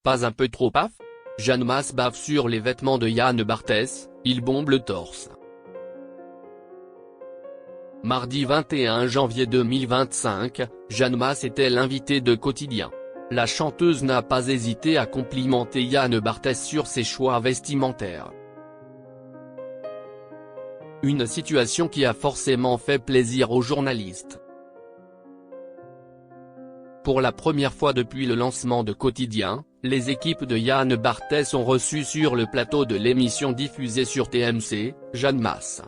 Pas un peu trop paf? Jeanne Masse bave sur les vêtements de Yann Barthès, il bombe le torse. Mardi 21 janvier 2025, Jeanne Masse était l'invitée de Quotidien. La chanteuse n'a pas hésité à complimenter Yann Barthès sur ses choix vestimentaires. Une situation qui a forcément fait plaisir aux journalistes. Pour la première fois depuis le lancement de Quotidien, les équipes de Yann Barthès ont reçu sur le plateau de l'émission diffusée sur TMC, Jeanne Masse.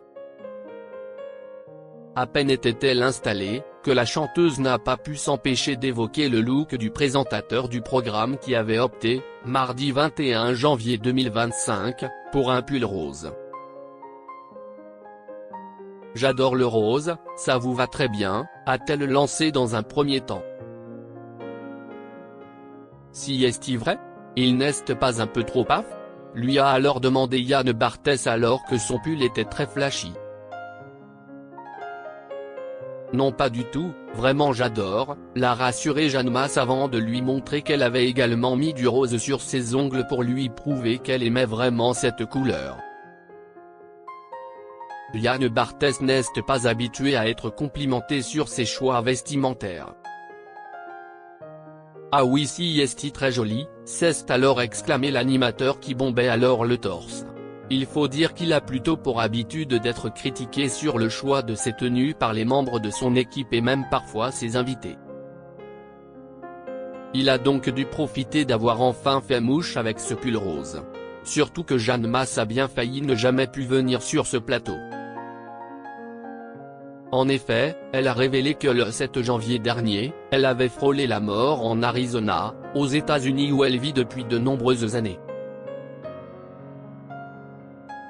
À peine était-elle installée, que la chanteuse n'a pas pu s'empêcher d'évoquer le look du présentateur du programme qui avait opté, mardi 21 janvier 2025, pour un pull rose. « J'adore le rose, ça vous va très bien », a-t-elle lancé dans un premier temps. « Si est-il vrai? Il n'est pas un peu trop paf ?» lui a alors demandé Yann Barthès alors que son pull était très flashy. « Non pas du tout, vraiment j'adore », l'a rassuré Jeanne Masse avant de lui montrer qu'elle avait également mis du rose sur ses ongles pour lui prouver qu'elle aimait vraiment cette couleur. Yann Barthès n'est pas habitué à être complimenté sur ses choix vestimentaires. « Ah oui si est très joli », s'est alors exclamé l'animateur qui bombait alors le torse. Il faut dire qu'il a plutôt pour habitude d'être critiqué sur le choix de ses tenues par les membres de son équipe et même parfois ses invités. Il a donc dû profiter d'avoir enfin fait mouche avec ce pull rose. Surtout que Jeanne Masse a bien failli ne jamais pu venir sur ce plateau. En effet, elle a révélé que le 7 janvier dernier, elle avait frôlé la mort en Arizona, aux États-Unis où elle vit depuis de nombreuses années.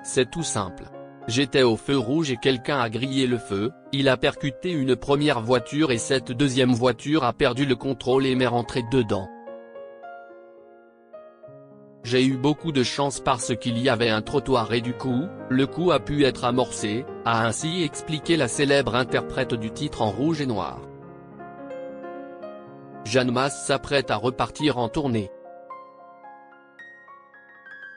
C'est tout simple. J'étais au feu rouge et quelqu'un a grillé le feu, il a percuté une première voiture et cette deuxième voiture a perdu le contrôle et m'est rentré dedans. J'ai eu beaucoup de chance parce qu'il y avait un trottoir et du coup, le coup a pu être amorcé, a ainsi expliqué la célèbre interprète du titre en rouge et noir. Jeanne Masse s'apprête à repartir en tournée.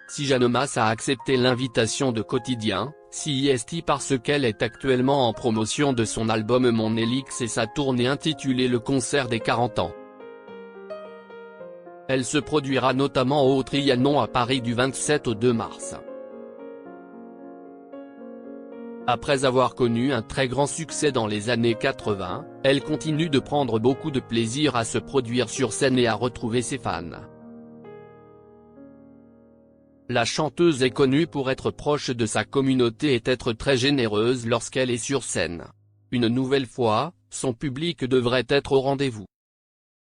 Si Jeanne Masse a accepté l'invitation de Quotidien, c'est parce qu'elle est actuellement en promotion de son album Mon Élix et sa tournée intitulée Le Concert des 40 ans. Elle se produira notamment au Trianon à Paris du 27 au 2 mars. Après avoir connu un très grand succès dans les années 80, elle continue de prendre beaucoup de plaisir à se produire sur scène et à retrouver ses fans. La chanteuse est connue pour être proche de sa communauté et être très généreuse lorsqu'elle est sur scène. Une nouvelle fois, son public devrait être au rendez-vous.